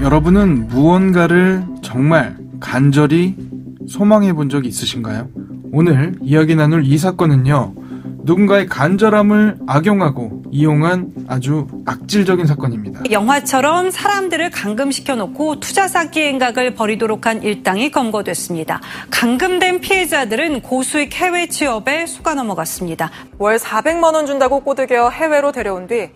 여러분은 무언가를 정말 간절히 소망해 본 적이 있으신가요? 오늘 이야기 나눌 이 사건은요, 누군가의 간절함을 악용하고 이용한 아주 악질적인 사건입니다. 영화처럼 사람들을 감금시켜놓고 투자 사기 행각을 벌이도록 한 일당이 검거됐습니다. 감금된 피해자들은 고수익 해외 취업에 속아 넘어갔습니다. 월 400만 원 준다고 꼬드겨 해외로 데려온 뒤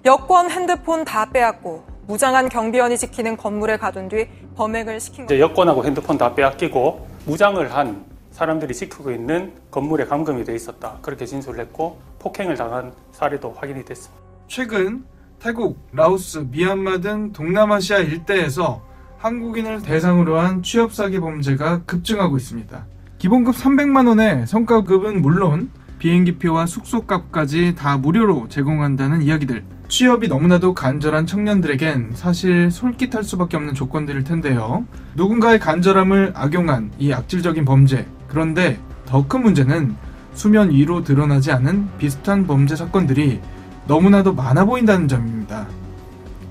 여권, 핸드폰 다 빼앗고 무장한 경비원이 지키는 건물에 가둔 뒤 범행을 시킨 거죠. 여권하고 핸드폰 다 빼앗기고 무장을 한 사람들이 지키고 있는 건물에 감금이 돼 있었다. 그렇게 진술을 했고 폭행을 당한 사례도 확인이 됐습니다. 최근 태국, 라오스, 미얀마 등 동남아시아 일대에서 한국인을 대상으로 한 취업 사기 범죄가 급증하고 있습니다. 기본급 300만 원의 성과급은 물론 비행기표와 숙소값까지 다 무료로 제공한다는 이야기들. 취업이 너무나도 간절한 청년들에겐 사실 솔깃할 수밖에 없는 조건들일 텐데요. 누군가의 간절함을 악용한 이 악질적인 범죄. 그런데 더 큰 문제는 수면 위로 드러나지 않은 비슷한 범죄 사건들이 너무나도 많아 보인다는 점입니다.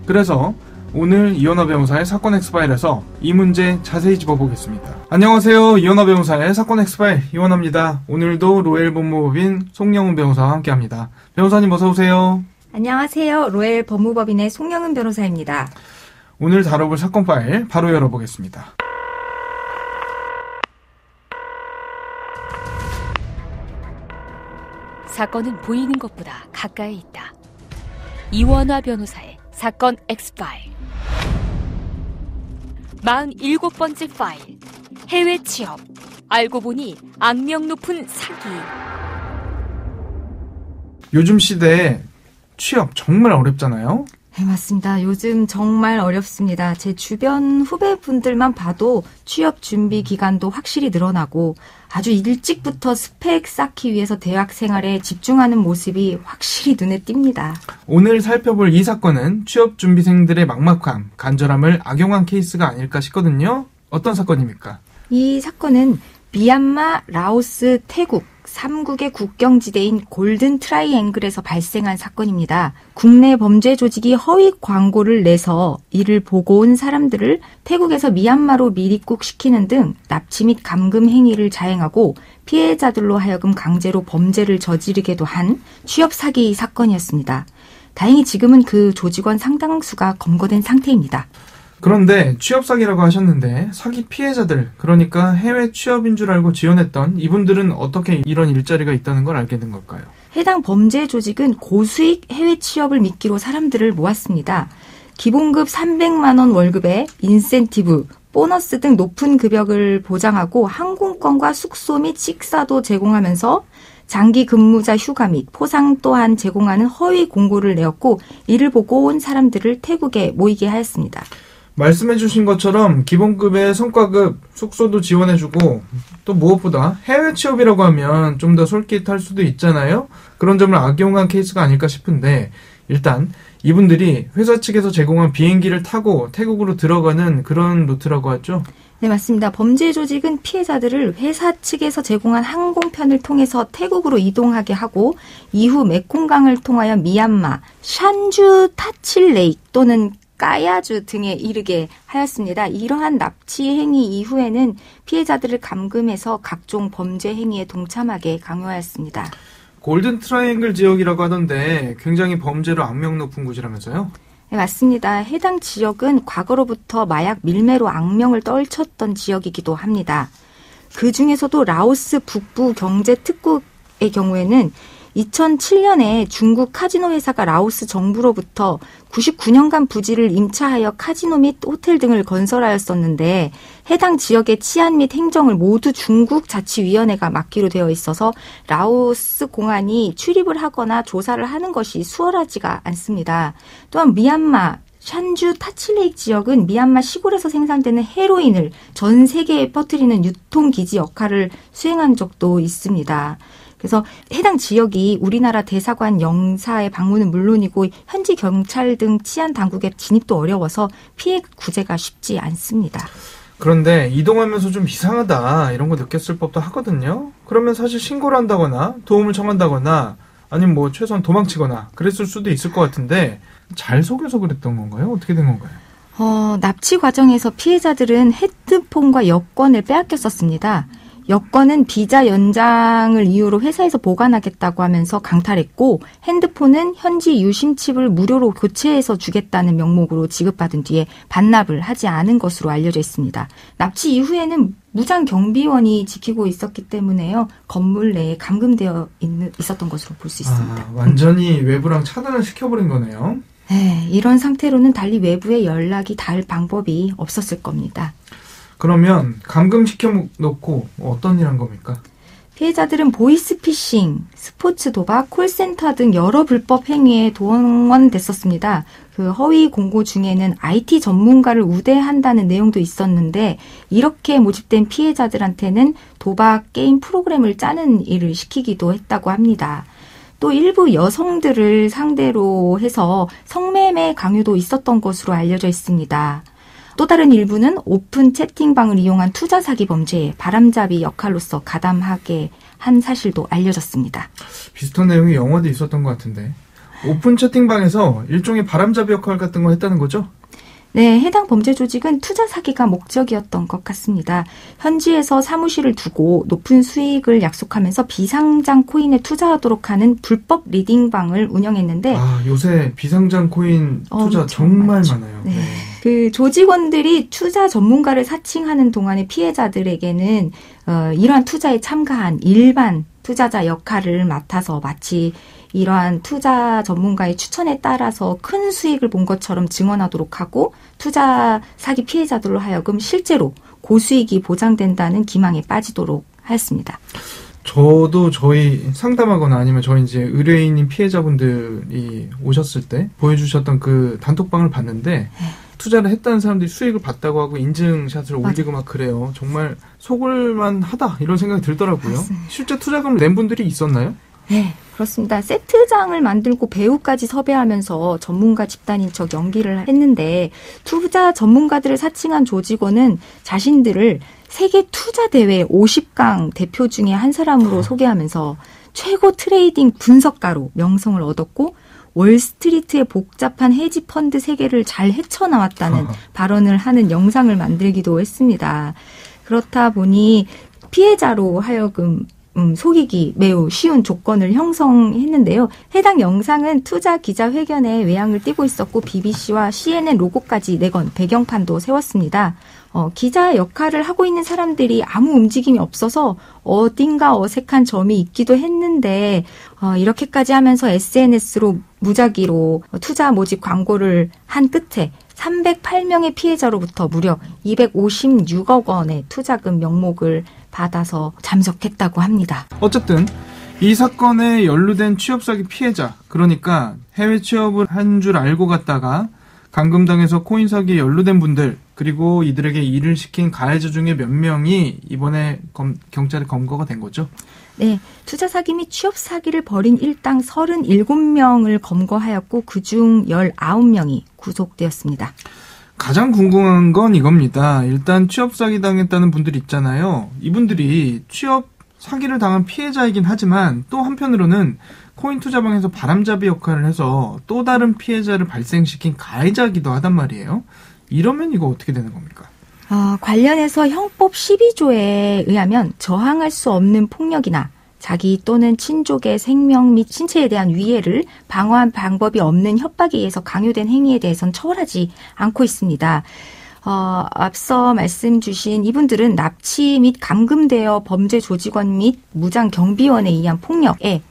그래서 오늘 이현아 변호사의 사건 엑스파일에서 이 문제 자세히 짚어보겠습니다. 안녕하세요. 이현아 변호사의 사건 엑스파일 이현아입니다. 오늘도 로엘 법무법인 송영은 변호사와 함께합니다. 변호사님 어서 오세요. 안녕하세요. 로엘 법무법인의 송영은 변호사입니다. 오늘 다뤄볼 사건 파일 바로 열어보겠습니다. 사건은 보이는 것보다 가까이 있다. 이원화 변호사의 사건 X파일. 47번째 파일. 해외 취업. 알고 보니 악명 높은 사기. 요즘 시대에 취업 정말 어렵잖아요? 네, 맞습니다. 요즘 정말 어렵습니다. 제 주변 후배분들만 봐도 취업 준비 기간도 확실히 늘어나고 아주 일찍부터 스펙 쌓기 위해서 대학 생활에 집중하는 모습이 확실히 눈에 띕니다. 오늘 살펴볼 이 사건은 취업 준비생들의 막막함, 간절함을 악용한 케이스가 아닐까 싶거든요. 어떤 사건입니까? 이 사건은 미얀마, 라오스, 태국 3국의 국경지대인 골든 트라이앵글에서 발생한 사건입니다. 국내 범죄 조직이 허위 광고를 내서 이를 보고 온 사람들을 태국에서 미얀마로 미입국시키는 등 납치 및 감금 행위를 자행하고 피해자들로 하여금 강제로 범죄를 저지르게도 한 취업 사기 사건이었습니다. 다행히 지금은 그 조직원 상당수가 검거된 상태입니다. 그런데 취업 사기라고 하셨는데 사기 피해자들, 그러니까 해외 취업인 줄 알고 지원했던 이분들은 어떻게 이런 일자리가 있다는 걸 알게 된 걸까요? 해당 범죄 조직은 고수익 해외 취업을 미끼로 사람들을 모았습니다. 기본급 300만 원 월급에 인센티브, 보너스 등 높은 급여를 보장하고 항공권과 숙소 및 식사도 제공하면서 장기 근무자 휴가 및 포상 또한 제공하는 허위 공고를 내었고 이를 보고 온 사람들을 태국에 모이게 하였습니다. 말씀해주신 것처럼 기본급에 성과급, 숙소도 지원해주고 또 무엇보다 해외 취업이라고 하면 좀 더 솔깃할 수도 있잖아요. 그런 점을 악용한 케이스가 아닐까 싶은데 일단 이분들이 회사 측에서 제공한 비행기를 타고 태국으로 들어가는 그런 루트라고 하죠? 네, 맞습니다. 범죄 조직은 피해자들을 회사 측에서 제공한 항공편을 통해서 태국으로 이동하게 하고 이후 메콩강을 통하여 미얀마, 샨주 타칠레이크 또는 까야주 등에 이르게 하였습니다. 이러한 납치 행위 이후에는 피해자들을 감금해서 각종 범죄 행위에 동참하게 강요하였습니다. 골든 트라이앵글 지역이라고 하던데 굉장히 범죄로 악명 높은 곳이라면서요? 네, 맞습니다. 해당 지역은 과거로부터 마약 밀매로 악명을 떨쳤던 지역이기도 합니다. 그 중에서도 라오스 북부 경제특구의 경우에는 2007년에 중국 카지노 회사가 라오스 정부로부터 99년간 부지를 임차하여 카지노 및 호텔 등을 건설하였었는데 해당 지역의 치안 및 행정을 모두 중국 자치위원회가 맡기로 되어 있어서 라오스 공안이 출입을 하거나 조사를 하는 것이 수월하지가 않습니다. 또한 미얀마 샨주 타칠레이크 지역은 미얀마 시골에서 생산되는 헤로인을 전 세계에 퍼뜨리는 유통기지 역할을 수행한 적도 있습니다. 그래서 해당 지역이 우리나라 대사관 영사의 방문은 물론이고 현지 경찰 등 치안 당국의 진입도 어려워서 피해 구제가 쉽지 않습니다. 그런데 이동하면서 좀 이상하다 이런 거 느꼈을 법도 하거든요. 그러면 사실 신고를 한다거나 도움을 청한다거나 아니면 뭐 최소한 도망치거나 그랬을 수도 있을 것 같은데 잘 속여서 그랬던 건가요? 어떻게 된 건가요? 납치 과정에서 피해자들은 핸드폰과 여권을 빼앗겼었습니다. 여권은 비자 연장을 이유로 회사에서 보관하겠다고 하면서 강탈했고, 핸드폰은 현지 유심칩을 무료로 교체해서 주겠다는 명목으로 지급받은 뒤에 반납을 하지 않은 것으로 알려져 있습니다. 납치 이후에는 무장 경비원이 지키고 있었기 때문에요, 건물 내에 감금되어 있었던 것으로 볼 수 있습니다. 완전히 외부랑 차단을 시켜버린 거네요. 네, 이런 상태로는 달리 외부에 연락이 닿을 방법이 없었을 겁니다. 그러면 감금시켜 놓고 어떤 일 한 겁니까? 피해자들은 보이스피싱, 스포츠 도박, 콜센터 등 여러 불법 행위에 동원됐었습니다. 그 허위 공고 중에는 IT 전문가를 우대한다는 내용도 있었는데, 이렇게 모집된 피해자들한테는 도박 게임 프로그램을 짜는 일을 시키기도 했다고 합니다. 또 일부 여성들을 상대로 해서 성매매 강요도 있었던 것으로 알려져 있습니다. 또 다른 일부는 오픈 채팅방을 이용한 투자 사기 범죄에 바람잡이 역할로서 가담하게 한 사실도 알려졌습니다. 비슷한 내용이 영화도 있었던 것 같은데, 오픈 채팅방에서 일종의 바람잡이 역할 같은 거 했다는 거죠? 네, 해당 범죄 조직은 투자 사기가 목적이었던 것 같습니다. 현지에서 사무실을 두고 높은 수익을 약속하면서 비상장 코인에 투자하도록 하는 불법 리딩방을 운영했는데, 요새 비상장 코인 투자 정말 많아요. 네. 그 조직원들이 투자 전문가를 사칭하는 동안에 피해자들에게는 이러한 투자에 참가한 일반 투자자 역할을 맡아서 마치 이러한 투자 전문가의 추천에 따라서 큰 수익을 본 것처럼 증언하도록 하고, 투자 사기 피해자들로 하여금 실제로 고수익이 보장된다는 기망에 빠지도록 하였습니다. 저도 저희 상담하거나 아니면 저희 이제 의뢰인인 피해자분들이 오셨을 때 보여주셨던 그 단톡방을 봤는데, 투자를 했다는 사람들이 수익을 봤다고 하고 인증샷을 올리고 막 그래요. 정말 속을만 하다 이런 생각이 들더라고요. 맞습니다. 실제 투자금을 낸 분들이 있었나요? 네, 그렇습니다. 세트장을 만들고 배우까지 섭외하면서 전문가 집단인 척 연기를 했는데, 투자 전문가들을 사칭한 조직원은 자신들을 세계 투자 대회 50강 대표 중에 한 사람으로 소개하면서 최고 트레이딩 분석가로 명성을 얻었고, 월스트리트의 복잡한 헤지펀드 세계를 잘 헤쳐나왔다는 발언을 하는 영상을 만들기도 했습니다. 그렇다 보니 피해자로 하여금 속이기 매우 쉬운 조건을 형성했는데요. 해당 영상은 투자 기자회견에 외양을 띠고 있었고, BBC와 CNN 로고까지 내건 배경판도 세웠습니다. 기자 역할을 하고 있는 사람들이 아무 움직임이 없어서 어딘가 어색한 점이 있기도 했는데, 이렇게까지 하면서 SNS로 무작위로 투자 모집 광고를 한 끝에 308명의 피해자로부터 무려 256억 원의 투자금 명목을 받아서 잠적했다고 합니다. 어쨌든 이 사건에 연루된 취업사기 피해자, 그러니까 해외 취업을 한 줄 알고 갔다가 감금당해서 코인 사기에 연루된 분들, 그리고 이들에게 일을 시킨 가해자 중에 몇 명이 이번에 경찰에 검거가 된 거죠? 네, 투자 사기 및 취업 사기를 벌인 일당 37명을 검거하였고, 그중 19명이 구속되었습니다. 가장 궁금한 건 이겁니다. 일단 취업 사기 당했다는 분들 있잖아요. 이분들이 취업 사기를 당한 피해자이긴 하지만 또 한편으로는 코인 투자방에서 바람잡이 역할을 해서 또 다른 피해자를 발생시킨 가해자이기도 하단 말이에요. 이러면 이거 어떻게 되는 겁니까? 관련해서 형법 12조에 의하면 저항할 수 없는 폭력이나 자기 또는 친족의 생명 및 신체에 대한 위해를 방어한 방법이 없는 협박에 의해서 강요된 행위에 대해서는 처벌하지 않고 있습니다. 앞서 말씀 주신 이분들은 납치 및 감금되어 범죄 조직원 및 무장 경비원에 의한 폭력의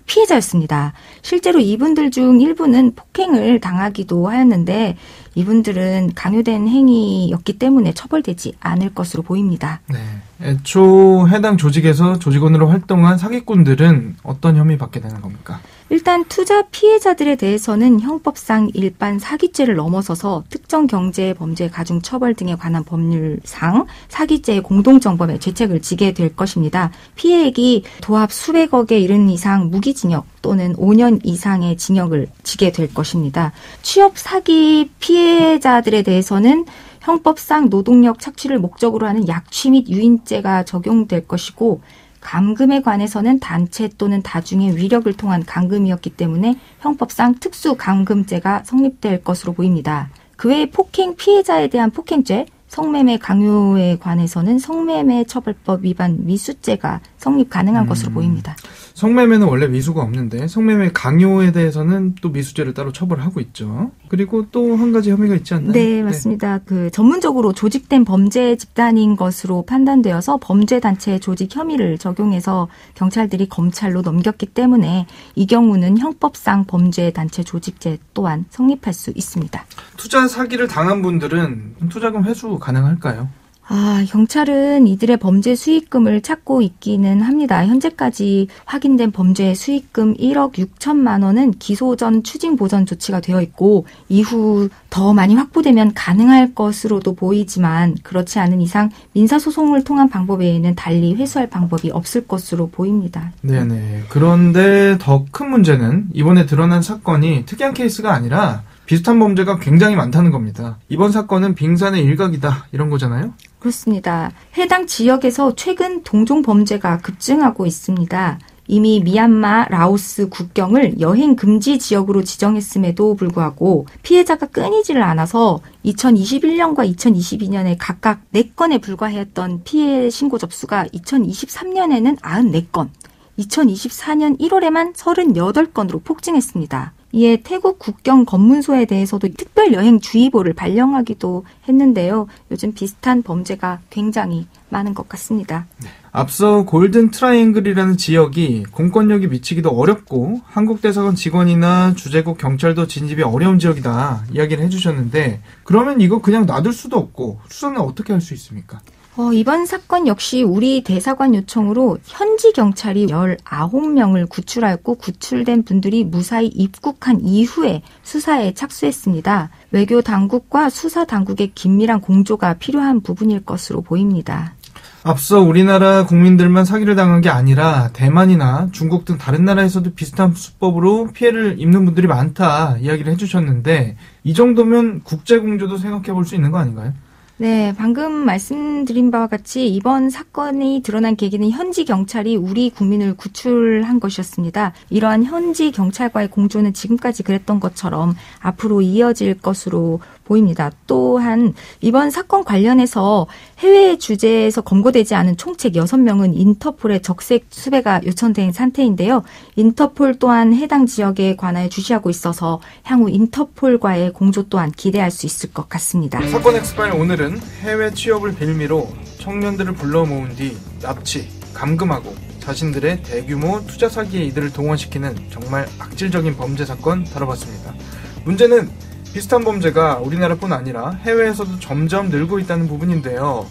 피해자였습니다. 실제로 이분들 중 일부는 폭행을 당하기도 하였는데, 이분들은 강요된 행위였기 때문에 처벌되지 않을 것으로 보입니다. 네. 애초 해당 조직에서 조직원으로 활동한 사기꾼들은 어떤 혐의 받게 되는 겁니까? 일단 투자 피해자들에 대해서는 형법상 일반 사기죄를 넘어서서 특정 경제 범죄 가중 처벌 등에 관한 법률상 사기죄의 공동정범의 죄책을 지게 될 것입니다. 피해액이 도합 수백억에 이른 이상 무기징역 또는 5년 이상의 징역을 지게 될 것입니다. 취업 사기 피해자들에 대해서는 형법상 노동력 착취를 목적으로 하는 약취 및 유인죄가 적용될 것이고, 감금에 관해서는 단체 또는 다중의 위력을 통한 감금이었기 때문에 형법상 특수감금죄가 성립될 것으로 보입니다. 그 외에 폭행 피해자에 대한 폭행죄, 성매매 강요에 관해서는 성매매 처벌법 위반 미수죄가 성립 가능한 것으로 보입니다. 성매매는 원래 미수가 없는데 성매매 강요에 대해서는 또 미수죄를 따로 처벌하고 있죠. 그리고 또 한 가지 혐의가 있지 않나요? 네, 맞습니다. 그 전문적으로 조직된 범죄 집단인 것으로 판단되어서 범죄단체 조직 혐의를 적용해서 경찰들이 검찰로 넘겼기 때문에 이 경우는 형법상 범죄단체 조직죄 또한 성립할 수 있습니다. 투자 사기를 당한 분들은 투자금 회수 가능할까요? 경찰은 이들의 범죄 수익금을 찾고 있기는 합니다. 현재까지 확인된 범죄 수익금 1억 6천만 원은 기소 전 추징 보전 조치가 되어 있고 이후 더 많이 확보되면 가능할 것으로도 보이지만 그렇지 않은 이상 민사소송을 통한 방법 외에는 달리 회수할 방법이 없을 것으로 보입니다. 네네. 그런데 더 큰 문제는 이번에 드러난 사건이 특이한 케이스가 아니라 비슷한 범죄가 굉장히 많다는 겁니다. 이번 사건은 빙산의 일각이다 이런 거잖아요? 그렇습니다. 해당 지역에서 최근 동종 범죄가 급증하고 있습니다. 이미 미얀마, 라오스 국경을 여행 금지 지역으로 지정했음에도 불구하고 피해자가 끊이지를 않아서 2021년과 2022년에 각각 4건에 불과했던 피해 신고 접수가 2023년에는 94건, 2024년 1월에만 38건으로 폭증했습니다. 이에 태국 국경 검문소에 대해서도 특별 여행 주의보를 발령하기도 했는데요. 요즘 비슷한 범죄가 굉장히 많은 것 같습니다. 앞서 골든 트라이앵글이라는 지역이 공권력이 미치기도 어렵고 한국 대사관 직원이나 주재국 경찰도 진입이 어려운 지역이다 이야기를 해주셨는데 그러면 이거 그냥 놔둘 수도 없고 수사는 어떻게 할 수 있습니까? 이번 사건 역시 우리 대사관 요청으로 현지 경찰이 19명을 구출하였고 구출된 분들이 무사히 입국한 이후에 수사에 착수했습니다. 외교 당국과 수사 당국의 긴밀한 공조가 필요한 부분일 것으로 보입니다. 앞서 우리나라 국민들만 사기를 당한 게 아니라 대만이나 중국 등 다른 나라에서도 비슷한 수법으로 피해를 입는 분들이 많다 이야기를 해주셨는데 이 정도면 국제공조도 생각해 볼 수 있는 거 아닌가요? 네, 방금 말씀드린 바와 같이 이번 사건이 드러난 계기는 현지 경찰이 우리 국민을 구출한 것이었습니다. 이러한 현지 경찰과의 공조는 지금까지 그랬던 것처럼 앞으로 이어질 것으로 보입니다. 또한 이번 사건 관련해서 해외 주재에서 검거되지 않은 총책 6명은 인터폴의 적색 수배가 요청된 상태인데요. 인터폴 또한 해당 지역에 관하여 주시하고 있어서 향후 인터폴과의 공조 또한 기대할 수 있을 것 같습니다. 사건 엑스파일 오늘은 해외 취업을 빌미로 청년들을 불러 모은 뒤 납치, 감금하고 자신들의 대규모 투자 사기에 이들을 동원시키는 정말 악질적인 범죄 사건 다뤄봤습니다. 문제는 비슷한 범죄가 우리나라뿐 아니라 해외에서도 점점 늘고 있다는 부분인데요.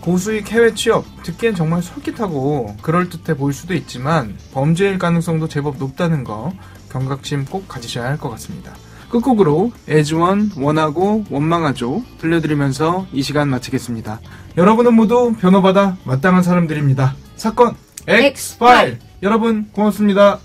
고수익 해외 취업, 듣기엔 정말 솔깃하고 그럴듯해 보일 수도 있지만 범죄일 가능성도 제법 높다는 거 경각심 꼭 가지셔야 할 것 같습니다. 끝곡으로 애즈원, 원하고 원망하죠 들려드리면서 이 시간 마치겠습니다. 여러분은 모두 변호받아 마땅한 사람들입니다. 사건 엑스파일! 여러분 고맙습니다.